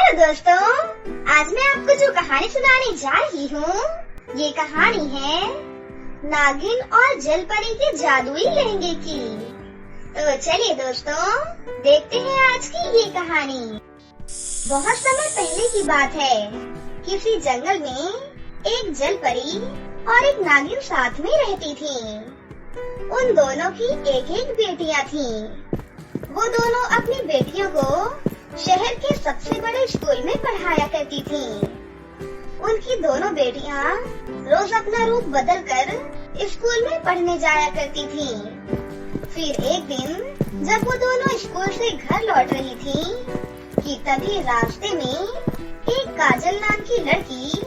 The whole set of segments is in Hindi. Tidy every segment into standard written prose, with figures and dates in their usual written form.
हेलो दोस्तों, आज मैं आपको जो कहानी सुनाने जा रही हूँ, ये कहानी है नागिन और जलपरी के जादुई लहंगे की। तो चलिए दोस्तों, देखते हैं आज की ये कहानी। बहुत समय पहले की बात है। किसी जंगल में एक जलपरी और एक नागिन साथ में रहती थी। उन दोनों की एक एक बेटियां थीं। वो दोनों अपनी बेटियों को शहर के सबसे बड़े स्कूल में पढ़ाया करती थीं। उनकी दोनों बेटियां रोज अपना रूप बदलकर स्कूल में पढ़ने जाया करती थीं। फिर एक दिन जब वो दोनों स्कूल से घर लौट रही थीं, कि तभी रास्ते में एक काजल नाम की लड़की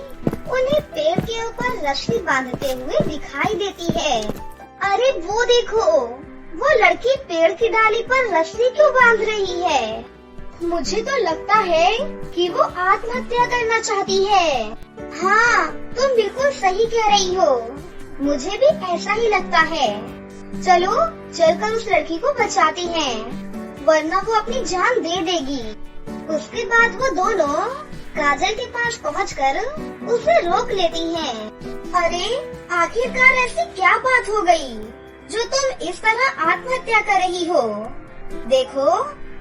उन्हें पेड़ के ऊपर रस्सी बांधते हुए दिखाई देती है। अरे वो देखो, वो लड़की पेड़ की डाली पर रस्सी क्यों बांध रही है? मुझे तो लगता है कि वो आत्महत्या करना चाहती है। हाँ, तुम बिल्कुल सही कह रही हो। मुझे भी ऐसा ही लगता है। चलो चलकर उस लड़की को बचाते हैं, वरना वो अपनी जान दे देगी। उसके बाद वो दोनों काजल के पास पहुंचकर उसे रोक लेती हैं। अरे आखिरकार ऐसी क्या बात हो गई जो तुम इस तरह आत्महत्या कर रही हो? देखो,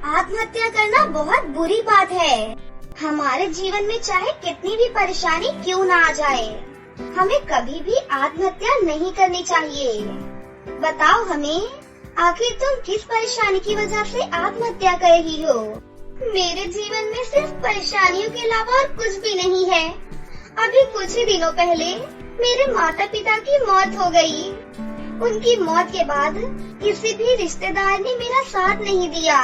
आत्महत्या करना बहुत बुरी बात है। हमारे जीवन में चाहे कितनी भी परेशानी क्यों ना आ जाए, हमें कभी भी आत्महत्या नहीं करनी चाहिए। बताओ हमें, आखिर तुम किस परेशानी की वजह से आत्महत्या कर रही हो? मेरे जीवन में सिर्फ परेशानियों के अलावा और कुछ भी नहीं है। अभी कुछ ही दिनों पहले मेरे माता पिता की मौत हो गई। उनकी मौत के बाद किसी भी रिश्तेदार ने मेरा साथ नहीं दिया।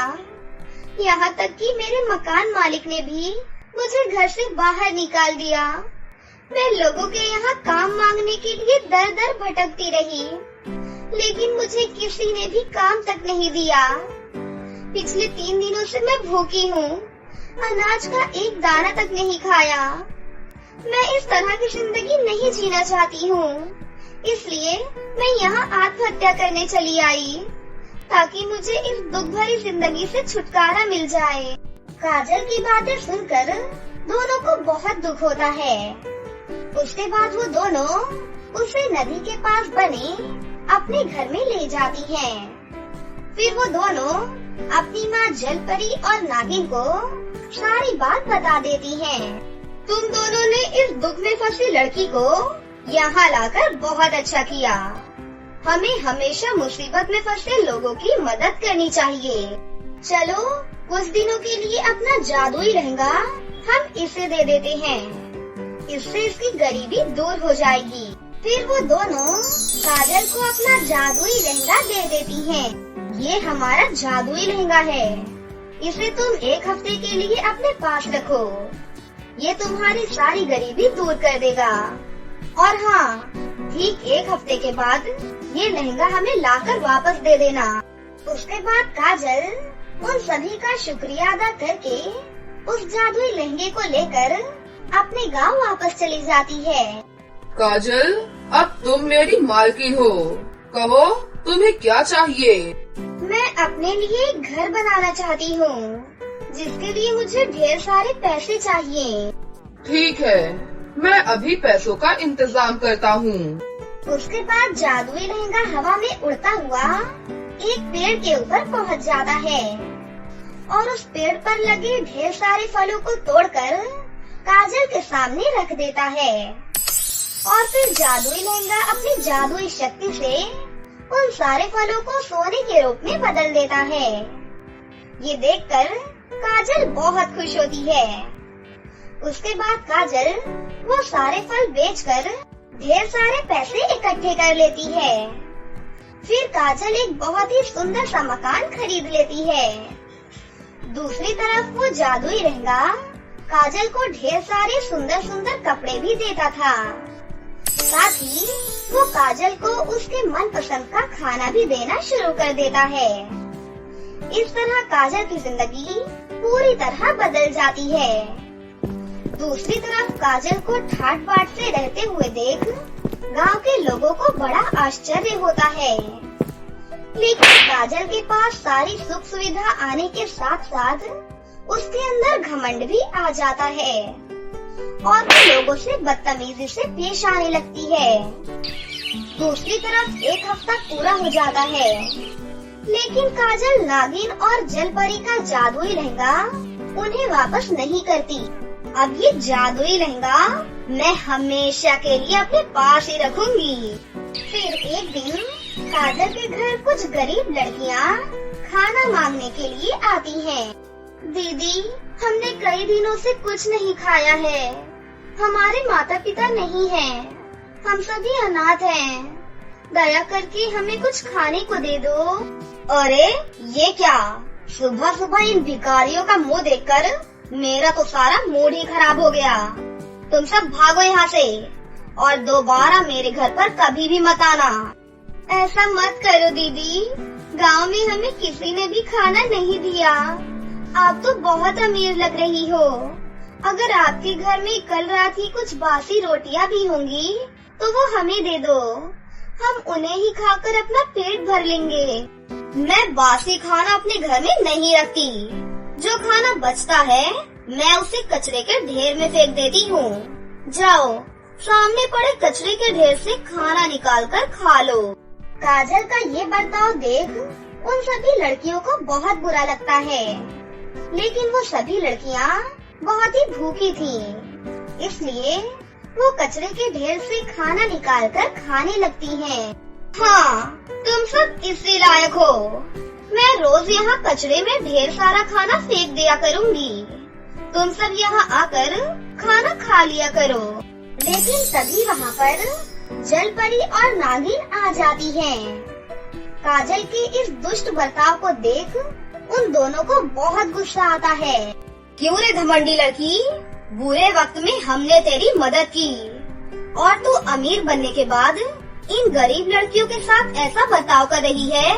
यहाँ तक कि मेरे मकान मालिक ने भी मुझे घर से बाहर निकाल दिया। मैं लोगों के यहाँ काम मांगने के लिए दर दर भटकती रही, लेकिन मुझे किसी ने भी काम तक नहीं दिया। पिछले 3 दिनों से मैं भूखी हूँ, अनाज का एक दाना तक नहीं खाया। मैं इस तरह की जिंदगी नहीं जीना चाहती हूँ, इसलिए मैं यहाँ आत्महत्या करने चली आई, ताकि मुझे इस दुख भरी जिंदगी से छुटकारा मिल जाए। काजल की बातें सुनकर दोनों को बहुत दुख होता है। उसके बाद वो दोनों उसे नदी के पास बने अपने घर में ले जाती हैं। फिर वो दोनों अपनी माँ जलपरी और नागिन को सारी बात बता देती हैं। तुम दोनों ने इस दुख में फंसी लड़की को यहाँ लाकर बहुत अच्छा किया। हमें हमेशा मुसीबत में फंसे लोगों की मदद करनी चाहिए। चलो कुछ दिनों के लिए अपना जादुई लहंगा हम इसे दे देते हैं, इससे इसकी गरीबी दूर हो जाएगी। फिर वो दोनों काजल को अपना जादुई लहंगा दे देती हैं। ये हमारा जादुई लहंगा है, इसे तुम 1 हफ्ते के लिए अपने पास रखो। ये तुम्हारी सारी गरीबी दूर कर देगा। और हाँ, ठीक 1 हफ्ते के बाद ये लहंगा हमें लाकर वापस दे देना। उसके बाद काजल उन सभी का शुक्रिया अदा करके उस जादुई लहंगे को लेकर अपने गांव वापस चली जाती है। काजल, अब तुम मेरी मालकिन हो। कहो, तुम्हें क्या चाहिए? मैं अपने लिए एक घर बनाना चाहती हूँ, जिसके लिए मुझे ढेर सारे पैसे चाहिए। ठीक है, मैं अभी पैसों का इंतजाम करता हूँ। उसके बाद जादुई लहंगा हवा में उड़ता हुआ एक पेड़ के ऊपर पहुंच जाता है और उस पेड़ पर लगे ढेर सारे फलों को तोड़कर काजल के सामने रख देता है। और फिर जादुई लहंगा अपनी जादुई शक्ति से उन सारे फलों को सोने के रूप में बदल देता है। ये देखकर काजल बहुत खुश होती है। उसके बाद काजल वो सारे फल बेचकर ढेर सारे पैसे इकट्ठे कर लेती है। फिर काजल एक बहुत ही सुंदर सा मकान खरीद लेती है। दूसरी तरफ वो जादुई लहंगा काजल को ढेर सारे सुंदर सुंदर कपड़े भी देता था। साथ ही वो काजल को उसके मनपसंद का खाना भी देना शुरू कर देता है। इस तरह काजल की जिंदगी पूरी तरह बदल जाती है। दूसरी तरफ काजल को ठाट बाट से रहते हुए देख गांव के लोगों को बड़ा आश्चर्य होता है। लेकिन काजल के पास सारी सुख सुविधा आने के साथ साथ उसके अंदर घमंड भी आ जाता है और वो लोगों से बदतमीजी से पेश आने लगती है। दूसरी तरफ एक हफ्ता पूरा हो जाता है, लेकिन काजल नागिन और जलपरी का जादुई लहंगा उन्हें वापस नहीं करती। अब ये जादुई लहंगा मैं हमेशा के लिए अपने पास ही रखूंगी। फिर एक दिन काजल के घर कुछ गरीब लड़कियां खाना मांगने के लिए आती हैं। दीदी, हमने कई दिनों से कुछ नहीं खाया है। हमारे माता पिता नहीं हैं। हम सभी अनाथ हैं। दया करके हमें कुछ खाने को दे दो। अरे ये क्या, सुबह सुबह इन भिखारियों का मुंह देखकर मेरा तो सारा मूड ही खराब हो गया। तुम सब भागो यहाँ से और दोबारा मेरे घर पर कभी भी मत आना। ऐसा मत करो दीदी, गांव में हमें किसी ने भी खाना नहीं दिया। आप तो बहुत अमीर लग रही हो। अगर आपके घर में कल रात की कुछ बासी रोटियां भी होंगी तो वो हमें दे दो। हम उन्हें ही खाकर अपना पेट भर लेंगे। मैं बासी खाना अपने घर में नहीं रखती। जो खाना बचता है मैं उसे कचरे के ढेर में फेंक देती हूँ। जाओ, सामने पड़े कचरे के ढेर से खाना निकाल कर खा लो। काजल का ये बर्ताव देख उन सभी लड़कियों को बहुत बुरा लगता है, लेकिन वो सभी लड़कियाँ बहुत ही भूखी थीं, इसलिए वो कचरे के ढेर से खाना निकालकर खाने लगती हैं। हाँ, तुम सब इसी लायक हो। मैं रोज यहाँ कचरे में ढेर सारा खाना फेंक दिया करूँगी। तुम सब यहाँ आकर खाना खा लिया करो। लेकिन तभी वहाँ पर जलपरी और नागिन आ जाती हैं। काजल के इस दुष्ट बर्ताव को देख उन दोनों को बहुत गुस्सा आता है। क्यों रे घमंडी लड़की, बुरे वक्त में हमने तेरी मदद की और तू अमीर बनने के बाद इन गरीब लड़कियों के साथ ऐसा बर्ताव कर रही है।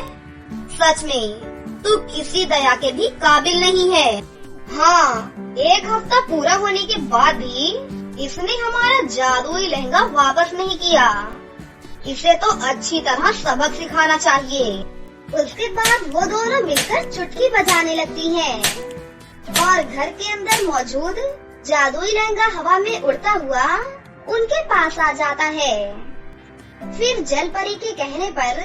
सच में तू किसी दया के भी काबिल नहीं है। हाँ, एक हफ्ता पूरा होने के बाद भी इसने हमारा जादुई लहंगा वापस नहीं किया। इसे तो अच्छी तरह सबक सिखाना चाहिए। उसके बाद वो दोनों मिलकर चुटकी बजाने लगती हैं और घर के अंदर मौजूद जादुई लहंगा हवा में उड़ता हुआ उनके पास आ जाता है। फिर जलपरी के कहने पर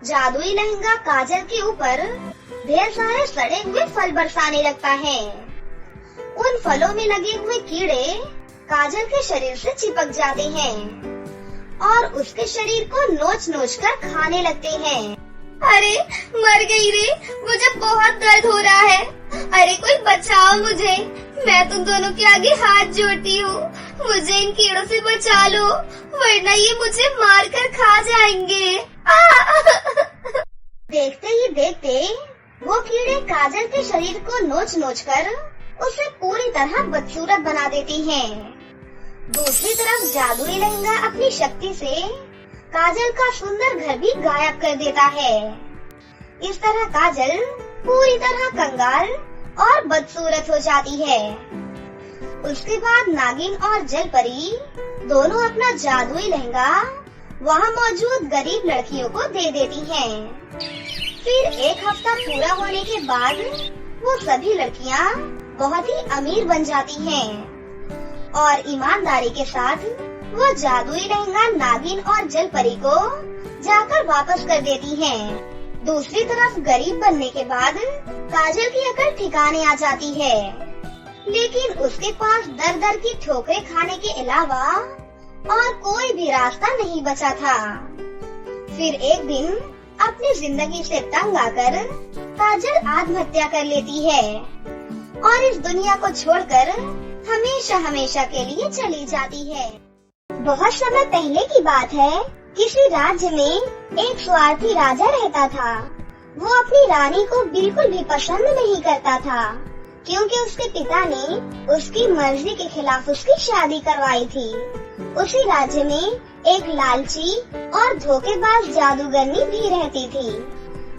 जादुई लहंगा काजल के ऊपर ढेर सारे सड़े हुए फल बरसाने लगता है। उन फलों में लगे हुए कीड़े काजल के शरीर से चिपक जाते हैं और उसके शरीर को नोच नोच कर खाने लगते हैं। अरे मर गई रे, मुझे बहुत दर्द हो रहा है। अरे कोई बचाओ मुझे, मैं तुम दोनों के आगे हाथ जोड़ती हूँ। मुझे इन कीड़ों से बचा लो, वरना ये मुझे मार कर खा जाएंगे। देखते ही देखते वो कीड़े काजल के शरीर को नोच नोच कर उसे पूरी तरह बदसूरत बना देती हैं। दूसरी तरफ जादुई लहंगा अपनी शक्ति से काजल का सुंदर घर भी गायब कर देता है। इस तरह काजल पूरी तरह कंगाल और बदसूरत हो जाती है। उसके बाद नागिन और जलपरी दोनों अपना जादुई लहंगा वहाँ मौजूद गरीब लड़कियों को दे देती हैं। फिर एक हफ्ता पूरा होने के बाद वो सभी लड़कियाँ बहुत ही अमीर बन जाती हैं और ईमानदारी के साथ वो जादुई लहंगा नागिन और जलपरी को जाकर वापस कर देती हैं। दूसरी तरफ गरीब बनने के बाद काजल की अकल ठिकाने आ जाती है, लेकिन उसके पास दर दर की ठोकरें खाने के अलावा और कोई भी रास्ता नहीं बचा था। फिर एक दिन अपनी जिंदगी से तंग आकर काजल आत्महत्या कर लेती है और इस दुनिया को छोड़कर हमेशा हमेशा के लिए चली जाती है। बहुत समय पहले की बात है, किसी राज्य में एक स्वार्थी राजा रहता था। वो अपनी रानी को बिल्कुल भी पसंद नहीं करता था, क्योंकि उसके पिता ने उसकी मर्जी के खिलाफ उसकी शादी करवाई थी। उसी राज्य में एक लालची और धोखेबाज जादूगरनी भी रहती थी।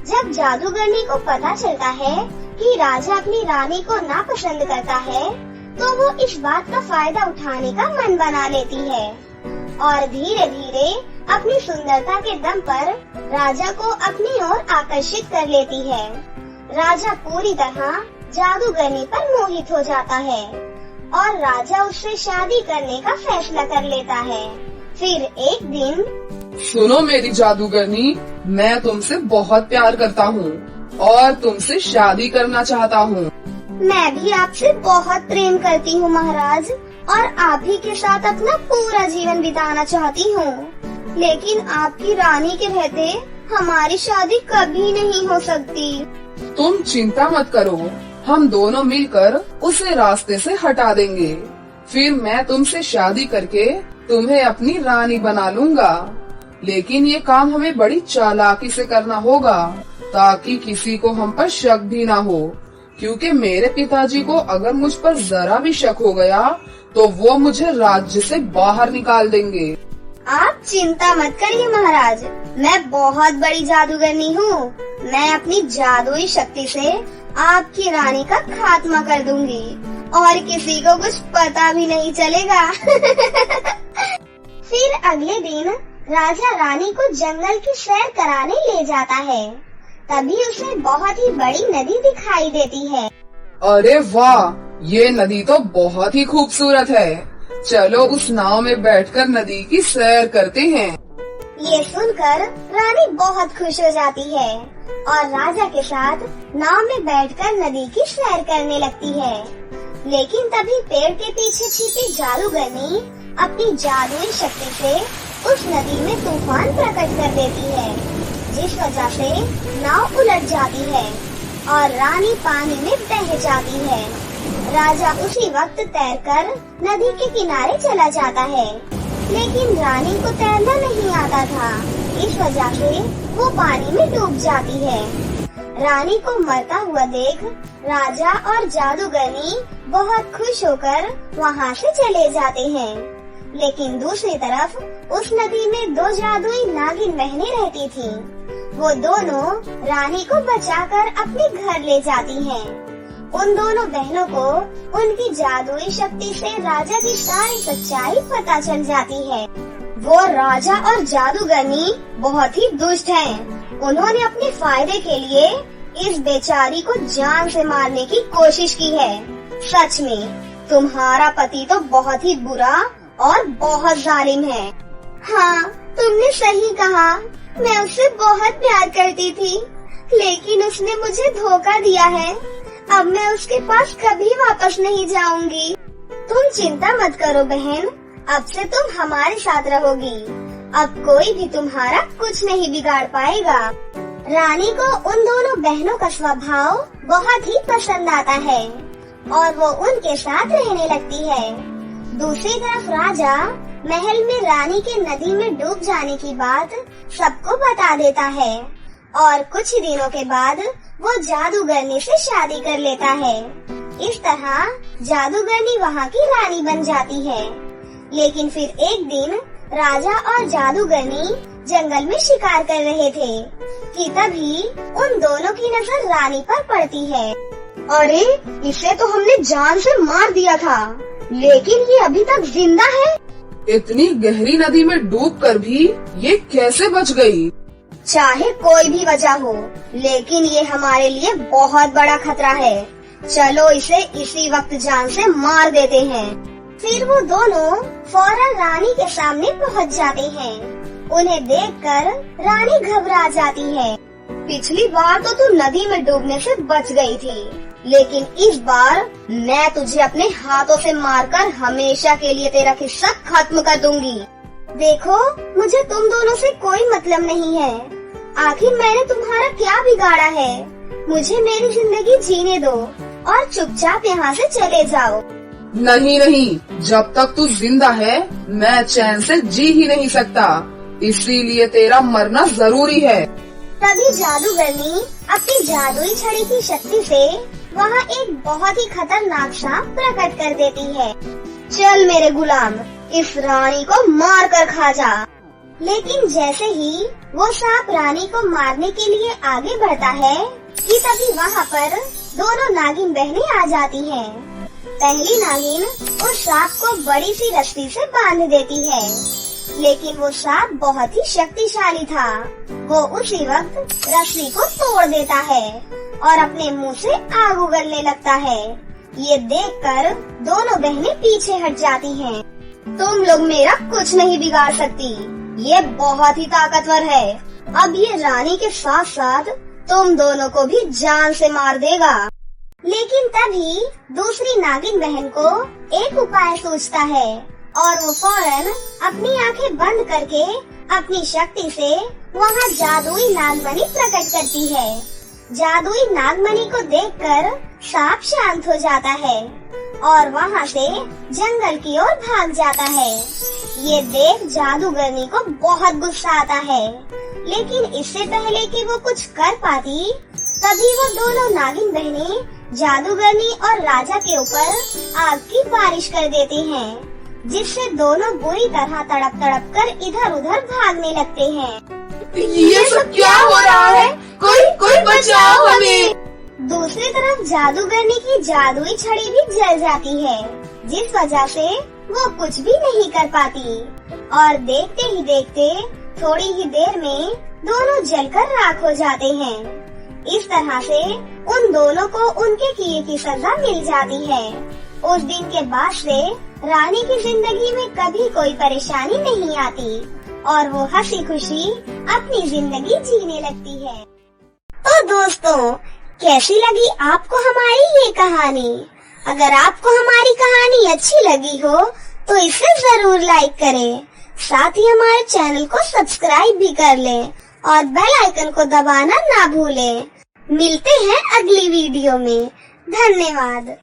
जब जादूगरनी को पता चलता है कि राजा अपनी रानी को नापसंद करता है, तो वो इस बात का फायदा उठाने का मन बना लेती है और धीरे धीरे अपनी सुंदरता के दम पर राजा को अपनी ओर आकर्षित कर लेती है। राजा पूरी तरह जादूगरनी पर मोहित हो जाता है और राजा उससे शादी करने का फैसला कर लेता है। फिर एक दिन, सुनो मेरी जादूगरनी, मैं तुमसे बहुत प्यार करता हूँ और तुमसे शादी करना चाहता हूँ। मैं भी आपसे बहुत प्रेम करती हूँ महाराज, और आप ही के साथ अपना पूरा जीवन बिताना चाहती हूँ। लेकिन आपकी रानी के रहते हमारी शादी कभी नहीं हो सकती। तुम चिंता मत करो, हम दोनों मिलकर उसे रास्ते से हटा देंगे। फिर मैं तुमसे शादी करके तुम्हें अपनी रानी बना लूंगा। लेकिन ये काम हमें बड़ी चालाकी से करना होगा ताकि किसी को हम पर शक भी ना हो, क्योंकि मेरे पिताजी को अगर मुझ पर जरा भी शक हो गया तो वो मुझे राज्य से बाहर निकाल देंगे। आप चिंता मत करिए महाराज, मैं बहुत बड़ी जादूगरनी हूँ। मैं अपनी जादुई शक्ति से आपकी रानी का खात्मा कर दूंगी और किसी को कुछ पता भी नहीं चलेगा। फिर अगले दिन राजा रानी को जंगल की सैर कराने ले जाता है। तभी उसे बहुत ही बड़ी नदी दिखाई देती है। अरे वाह, ये नदी तो बहुत ही खूबसूरत है। चलो उस नाव में बैठकर नदी की सैर करते हैं। ये सुनकर रानी बहुत खुश हो जाती है और राजा के साथ नाव में बैठकर नदी की सैर करने लगती है। लेकिन तभी पेड़ के पीछे छिपी जादूगरनी अपनी जादुई शक्ति से उस नदी में तूफान प्रकट कर देती है, जिस वजह से नाव उलट जाती है और रानी पानी में बह जाती है। राजा उसी वक्त तैरकर नदी के किनारे चला जाता है, लेकिन रानी को तैरना नहीं आता था। इस वजह से वो पानी में डूब जाती है। रानी को मरता हुआ देख राजा और जादूगरनी बहुत खुश होकर वहाँ से चले जाते हैं। लेकिन दूसरी तरफ उस नदी में दो जादुई नागिन बहनें रहती थीं। वो दोनों रानी को बचाकर अपने घर ले जाती हैं। उन दोनों बहनों को उनकी जादुई शक्ति से राजा की सारी सच्चाई पता चल जाती है। वो राजा और जादूगरनी बहुत ही दुष्ट हैं। उन्होंने अपने फायदे के लिए इस बेचारी को जान से मारने की कोशिश की है। सच में तुम्हारा पति तो बहुत ही बुरा और बहुत जालिम है। हाँ, तुमने सही कहा। मैं उससे बहुत प्यार करती थी, लेकिन उसने मुझे धोखा दिया है। अब मैं उसके पास कभी वापस नहीं जाऊंगी। तुम चिंता मत करो बहन, अब से तुम हमारे साथ रहोगी। अब कोई भी तुम्हारा कुछ नहीं बिगाड़ पाएगा। रानी को उन दोनों बहनों का स्वभाव बहुत ही पसंद आता है और वो उनके साथ रहने लगती है। दूसरी तरफ राजा महल में रानी के नदी में डूब जाने की बात सबको बता देता है और कुछ ही दिनों के बाद वो जादूगरनी से शादी कर लेता है। इस तरह जादूगरनी वहाँ की रानी बन जाती है। लेकिन फिर एक दिन राजा और जादूगरनी जंगल में शिकार कर रहे थे कि तभी उन दोनों की नजर रानी पर पड़ती है। अरे, इसे तो हमने जान से मार दिया था, लेकिन ये अभी तक जिंदा है। इतनी गहरी नदी में डूबकर भी ये कैसे बच गई? चाहे कोई भी वजह हो, लेकिन ये हमारे लिए बहुत बड़ा खतरा है। चलो इसे इसी वक्त जान से मार देते हैं। फिर वो दोनों फौरन रानी के सामने पहुंच जाते हैं। उन्हें देखकर रानी घबरा जाती है। पिछली बार तो तू नदी में डूबने से बच गई थी, लेकिन इस बार मैं तुझे अपने हाथों से मारकर हमेशा के लिए तेरा किस्सा खत्म कर दूंगी। देखो, मुझे तुम दोनों से कोई मतलब नहीं है। आखिर मैंने तुम्हारा क्या बिगाड़ा है? मुझे मेरी जिंदगी जीने दो और चुपचाप यहाँ से चले जाओ। नहीं, जब तक तू जिंदा है मैं चैन से जी ही नहीं सकता, इसीलिए तेरा मरना जरूरी है। तभी जादूगरनी अपनी जादुई छड़ी की शक्ति से वहाँ एक बहुत ही खतरनाक सांप प्रकट कर देती है। चल मेरे गुलाम, इस रानी को मार कर खा जा। लेकिन जैसे ही वो सांप रानी को मारने के लिए आगे बढ़ता है कि तभी वहाँ पर दोनों नागिन बहनें आ जाती हैं। पहली नागिन उस सांप को बड़ी सी रस्सी से बांध देती है, लेकिन वो सांप बहुत ही शक्तिशाली था। वो उसी वक्त रस्सी को तोड़ देता है और अपने मुंह से आग उगलने लगता है। ये देखकर दोनों बहनें पीछे हट जाती हैं। तुम लोग मेरा कुछ नहीं बिगाड़ सकती, ये बहुत ही ताकतवर है। अब ये रानी के साथ साथ तुम दोनों को भी जान से मार देगा। लेकिन तभी दूसरी नागिन बहन को एक उपाय सूझता है और वो फौरन अपनी आंखें बंद करके अपनी शक्ति से वहाँ जादुई नागमणि प्रकट करती है। जादुई नागमणि को देखकर सांप शांत हो जाता है और वहाँ से जंगल की ओर भाग जाता है। ये देख जादूगरनी को बहुत गुस्सा आता है, लेकिन इससे पहले कि वो कुछ कर पाती, तभी वो दोनों नागिन बहनें जादूगरनी और राजा के ऊपर आग की बारिश कर देती हैं, जिससे दोनों बुरी तरह तड़प तड़प कर इधर उधर भागने लगते हैं। ये सब क्या हो रहा है? कोई बचाओ हमें। दूसरी तरफ जादूगरनी की जादुई छड़ी भी जल जाती है, जिस वजह से वो कुछ भी नहीं कर पाती और देखते ही देखते थोड़ी ही देर में दोनों जलकर राख हो जाते हैं। इस तरह से उन दोनों को उनके किए की सजा मिल जाती है। उस दिन के बाद से रानी की जिंदगी में कभी कोई परेशानी नहीं आती और वो हंसी खुशी अपनी जिंदगी जीने लगती है। तो दोस्तों, कैसी लगी आपको हमारी ये कहानी? अगर आपको हमारी कहानी अच्छी लगी हो तो इसे जरूर लाइक करें, साथ ही हमारे चैनल को सब्सक्राइब भी कर लें और बेल आइकन को दबाना ना भूलें। मिलते हैं अगली वीडियो में। धन्यवाद।